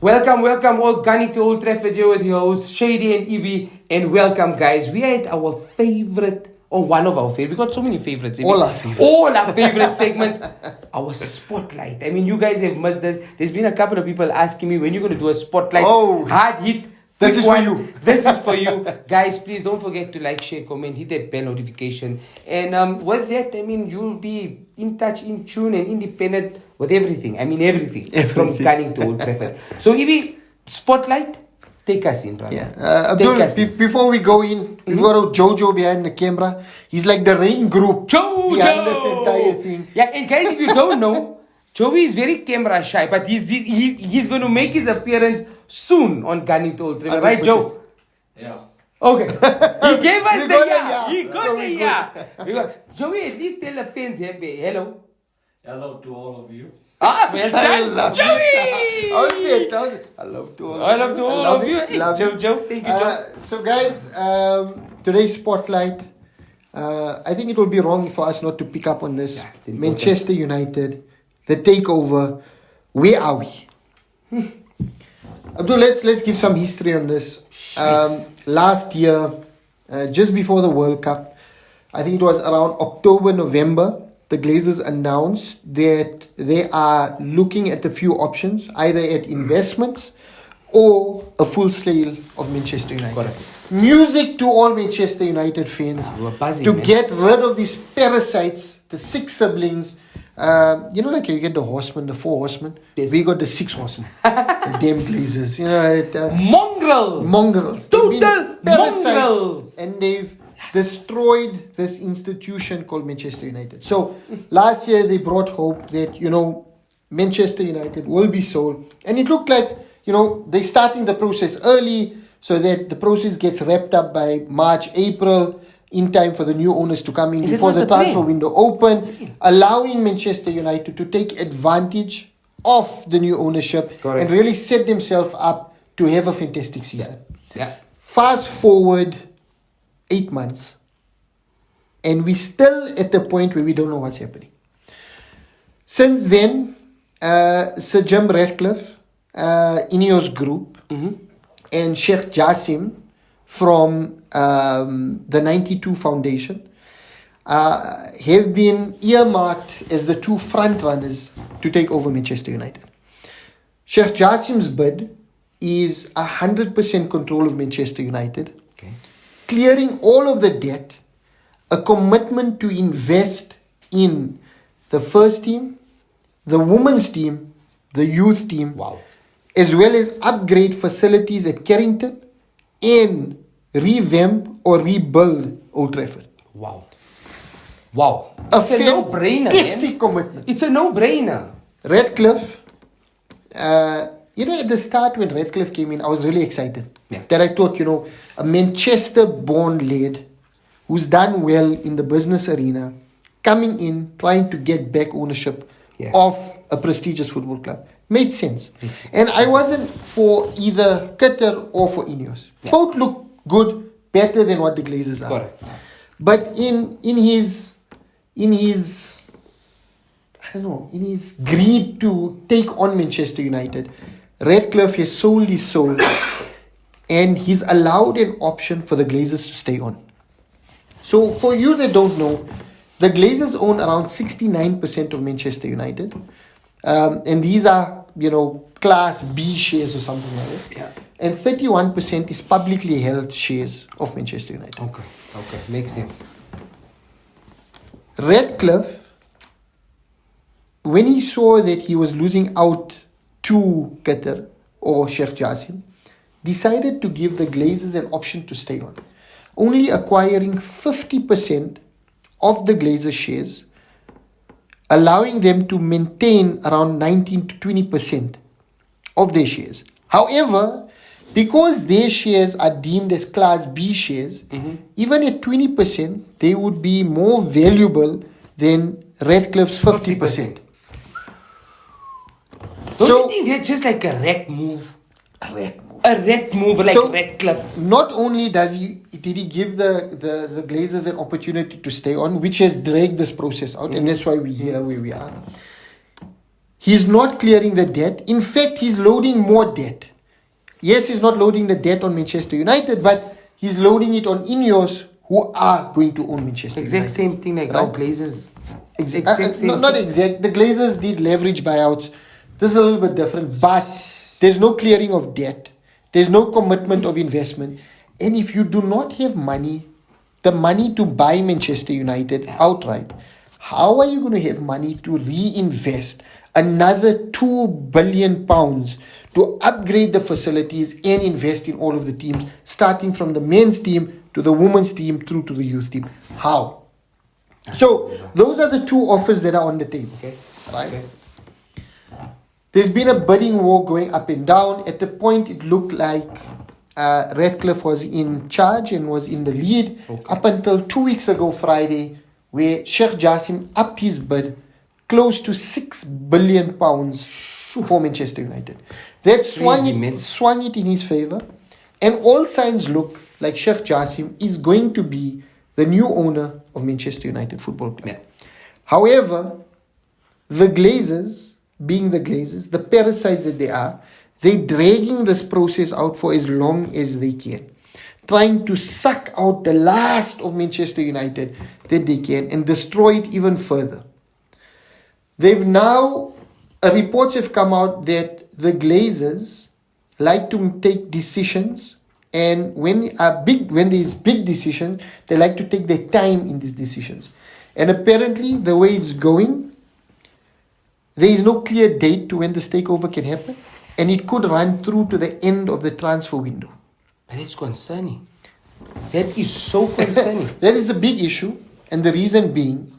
Welcome all gunning to Old Trafford here with your hosts Shady and Ibi, and welcome guys. We are at our favorite, or one of our favorite. We got so many favorites. All our favorites. All our favorite segments. Our spotlight. I mean, you guys have missed this. There's been a couple of people asking me when you're going to do a spotlight. Oh, hard hit. This is for you. This is for you. Guys, please don't forget to like, share, comment, hit that bell notification. And with that, I mean, you'll be in touch, in tune, and independent with everything. I mean, everything. From gunning to Old Trafford. So, Ibi, spotlight, take us in, brother. Yeah. Abdul, before we go in, we've got Jojo behind the camera. He's like the rain group behind this entire thing. Yeah, and guys, if you don't know, Joey is very camera shy, but he's going to make his appearance soon on Gunning to Old Trafford. Right, Joe? Yeah. Okay. He gave us We the got a yeah. yeah. He got So the we yeah. Joey, at least tell the fans here, hello. Hello to all of you. Ah, well done, Joey! I love to all I love to all of you. Hey, Love it. Joe. Thank you, Joe. So guys, today's spotlight, I think it will be wrong for us not to pick up on this. Yeah, Manchester United, the takeover. Where are we? Abdul, let's give some history on this. Last year, just before the World Cup, I think it was around October, November, the Glazers announced that they are looking at a few options, either at investments or a full sale of Manchester United. Correct. Music to all Manchester United fans We were buzzing, to man. get rid of these parasites, the 6 siblings. Like you get the horsemen, the 4 horsemen. Yes. We got the 6 horsemen. The damn Glazers. Mongrels. Total They've been parasites, mongrels. and they've destroyed this institution called Manchester United. So last year they brought hope that, Manchester United will be sold. And it looked like, they're starting the process early so that the process gets wrapped up by March, April, in time for the new owners to come in And before it was the a plan. transfer window open, allowing Manchester United to take advantage of the new ownership. Correct. And really set themselves up to have a fantastic season. Yeah. Fast forward 8 months, and we're still at the point where we don't know what's happening. Since then, Sir Jim Ratcliffe, Ineos Group, and Sheikh JASSIM from the 92 Foundation have been earmarked as the 2 front runners to take over Manchester United. Sheikh JASSIM's bid is 100% control of Manchester United, Okay. clearing all of the debt, a commitment to invest in the first team, the women's team, the youth team, Wow. as well as upgrade facilities at Carrington and revamp or rebuild Old Trafford. Wow. It's a no-brainer, fantastic man. commitment. It's a no-brainer. Ratcliffe, at the start when Ratcliffe came in, I was really excited. Yeah. That I thought, a Manchester-born lad who's done well in the business arena, coming in, trying to get back ownership of a prestigious football club. Made sense. And I wasn't for either QATAR or for Ineos. Yeah. Both look good, better than what the Glazers are. Correct. But in his greed to take on Manchester United, Ratcliffe has sold his soul and he's allowed an option for the Glazers to stay on. So for you that don't know, the Glazers own around 69% of Manchester United. And these are, Class B shares or something like that. Yeah. And 31% is publicly held shares of Manchester United. Okay. Makes sense. Ratcliffe, when he saw that he was losing out to QATAR or Sheikh JASSIM, decided to give the Glazers an option to stay on, only acquiring 50% of the Glazers shares, allowing them to maintain around 19 to 20% of their shares. However, because their shares are deemed as Class B shares, even at 20%, they would be more valuable than Ratcliffe's 50%. Don't you think that's just like a rat move? A rat move like So, Ratcliffe. Not only did he give the Glazers an opportunity to stay on, which has dragged this process out, and that's why we're here where we are. He's not clearing the debt. In fact, he's loading more debt. Yes, he's not loading the debt on Manchester United, but he's loading it on Ineos, who are going to own Manchester Exact United. same thing like our Glazers. Not exact. The Glazers did leverage buyouts. This is a little bit different, but there's no clearing of debt. There's no commitment of investment. And if you do not have the money to buy Manchester United outright, how are you going to have money to reinvest another £2 billion to upgrade the facilities and invest in all of the teams, starting from the men's team to the women's team through to the youth team? How? So those are the two offers that are on the table. Okay. Right? Okay. There's been a bidding war going up and down. At the point, it looked like Radcliffe was in charge and was in the lead up until 2 weeks ago, Friday, where Sheikh JASSIM upped his bid close to £6 billion for Manchester United. That swung it in his favour, and all signs look like Sheikh JASSIM is going to be the new owner of Manchester United Football Club. Yeah. However, the Glazers, being the Glazers, the parasites that they are, they're dragging this process out for as long as they can, trying to suck out the last of Manchester United that they can and destroy it even further. They've now, reports have come out that the Glazers like to take decisions, and when there's big decisions, they like to take their time in these decisions. And apparently, the way it's going, there is no clear date to when this takeover can happen, and it could run through to the end of the transfer window. But it's concerning. That is so concerning. That is a big issue, and the reason being,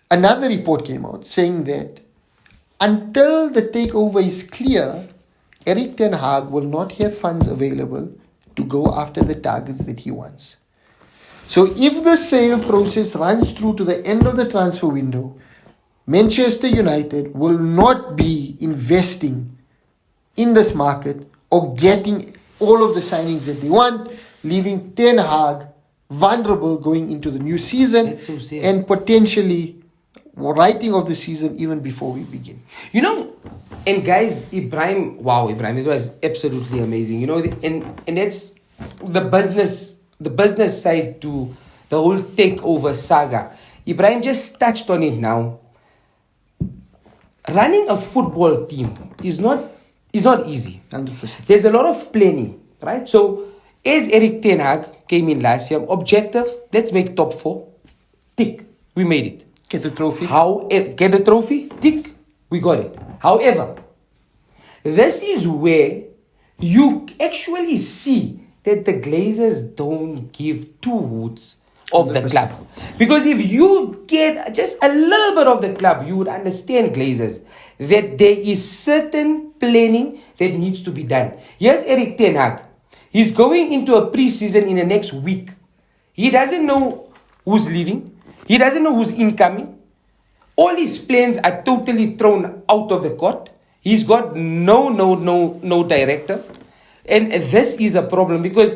another report came out saying that until the takeover is clear, Erik ten Hag will not have funds available to go after the targets that he wants. So if the sale process runs through to the end of the transfer window, Manchester United will not be investing in this market or getting all of the signings that they want, leaving Ten Hag vulnerable going into the new season. That's so sad. And potentially writing of the season even before we begin. You know, and guys, Ibrahim, it was absolutely amazing. You know, and that's the business side to the whole takeover saga. Ibrahim just touched on it now. Running a football team is not easy. 100%. There's a lot of planning, right? So, as Erik ten Hag came in last year, objective, let's make top 4. Tick, we made it. Get the trophy. Get the trophy? Tick, we got it. However, this is where you actually see that the Glazers don't give two hoots of the 100%. club. Because if you get just a little bit of the club, you would understand, Glazers, that there is certain planning that needs to be done. Here's Erik ten Hag. He's going into a pre-season in the next week. He doesn't know who's leaving. He doesn't know who's incoming. All his plans are totally thrown out of the court. He's got no directive. And this is a problem because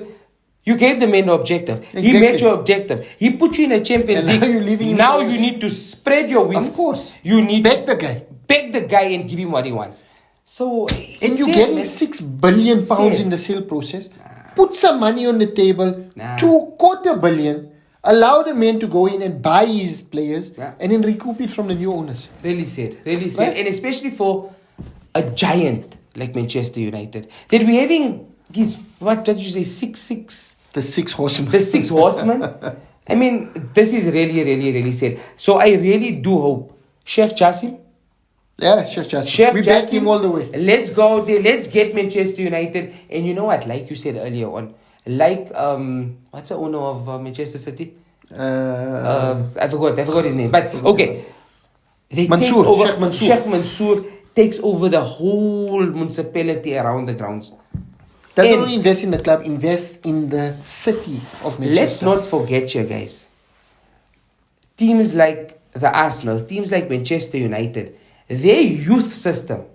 you gave the man the objective. Exactly. He met your objective. He put you in a Champions League. Now you need to spread your wings. Of course. You need Beg the guy. Beg the guy and give him what he wants. So, and you're getting £6 billion in the sale process. Put some money on the table. $250 million. Allow the man to go in and buy his players and then recoup it from the new owners. Really sad. Right? And especially for a giant like Manchester United. That we're having these, what did you say, six? The 6 horsemen. The 6 horsemen. I mean, this is really sad. So I really do hope Sheikh JASSIM. Yeah, Sheikh JASSIM. We back him all the way. Let's go there. Let's get Manchester United. And you know what? Like you said earlier on, like what's the owner of Manchester City? I forgot his name. But okay, they Mansour, take over, Sheikh Mansour. Sheikh Mansour takes over the whole municipality around the grounds. Doesn't only invest in the club, invest in the city of Manchester. Let's not forget here, guys. Teams like the Arsenal, teams like Manchester United, their youth system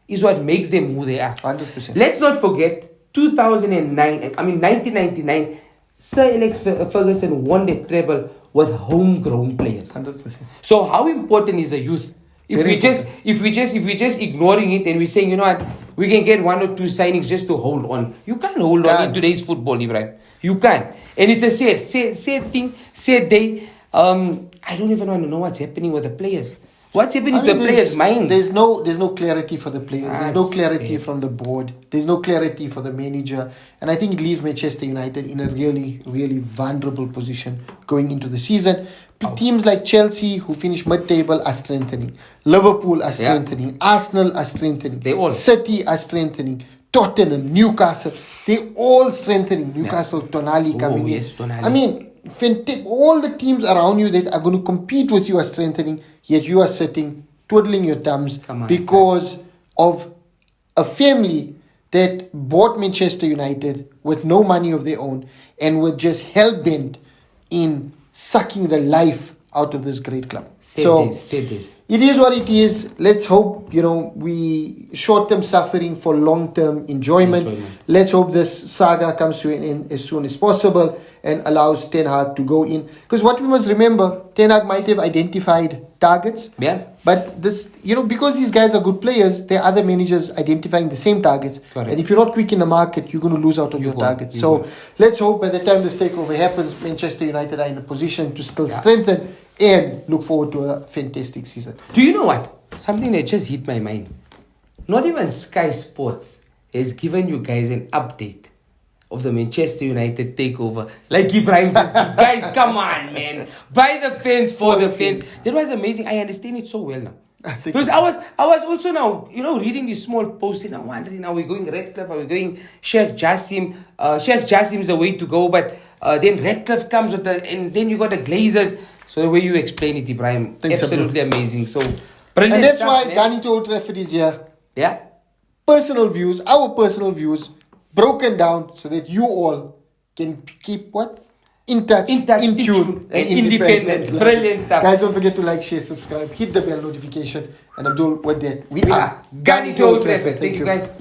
is what makes them who they are. 100%. Let's not forget 1999, Sir Alex Ferguson won the treble with homegrown players. 100%. So how important is the youth If we just ignoring it and we're saying, you know what, we can get 1 or 2 signings just to hold on. You can't hold on in today's football, Ibrahim. You can't. And it's a sad thing, sad day. I don't even want to know what's happening with the players. What's happening to the players' minds? There's no clarity for the players. There's no clarity from the board. There's no clarity for the manager. And I think it leaves Manchester United in a really, really vulnerable position going into the season. Teams like Chelsea, who finish mid-table, are strengthening. Liverpool are strengthening. Arsenal are strengthening. City are strengthening. Tottenham, Newcastle, they all strengthening. Newcastle, Tonali coming in. Tonali. I mean, all the teams around you that are going to compete with you are strengthening, yet you are sitting, twiddling your thumbs because of a family that bought Manchester United with no money of their own and were just hell-bent in sucking the life out of this great club. It is what it is. Let's hope, we short-term suffering for long-term enjoyment. Let's hope this saga comes to an end as soon as possible and allows Ten Hag to go in. Because what we must remember, Ten Hag might have identified targets. Yeah. But this, because these guys are good players, there are other managers identifying the same targets. Correct. And if you're not quick in the market, you're going to lose out on your targets. Let's hope by the time this takeover happens, Manchester United are in a position to still strengthen and look forward to a fantastic season. Do you know what? Something that just hit my mind. Not even Sky Sports has given you guys an update of the Manchester United takeover. Like Ibrahim just did. Guys, come on, man. By the fans, for the fans. That was amazing. I understand it so well now. Because I was also now, reading these small posts and I'm wondering, are we going Redcliffe? Are we going Sheikh JASSIM? Sheikh JASSIM is the way to go, but then Redcliffe comes with and then you got the Glazers. So the way you explain it, Ibrahim, absolutely amazing. So brilliant. And that's why Gunning to Old Trafford is here. Yeah. Personal views, our personal views, broken down so that you all can keep what? In touch, in tune, and independent. Brilliant stuff. Guys, don't forget to like, share, subscribe, hit the bell notification. And Abdul, with that, we are Gunning to Old Trafford. Thank you, guys.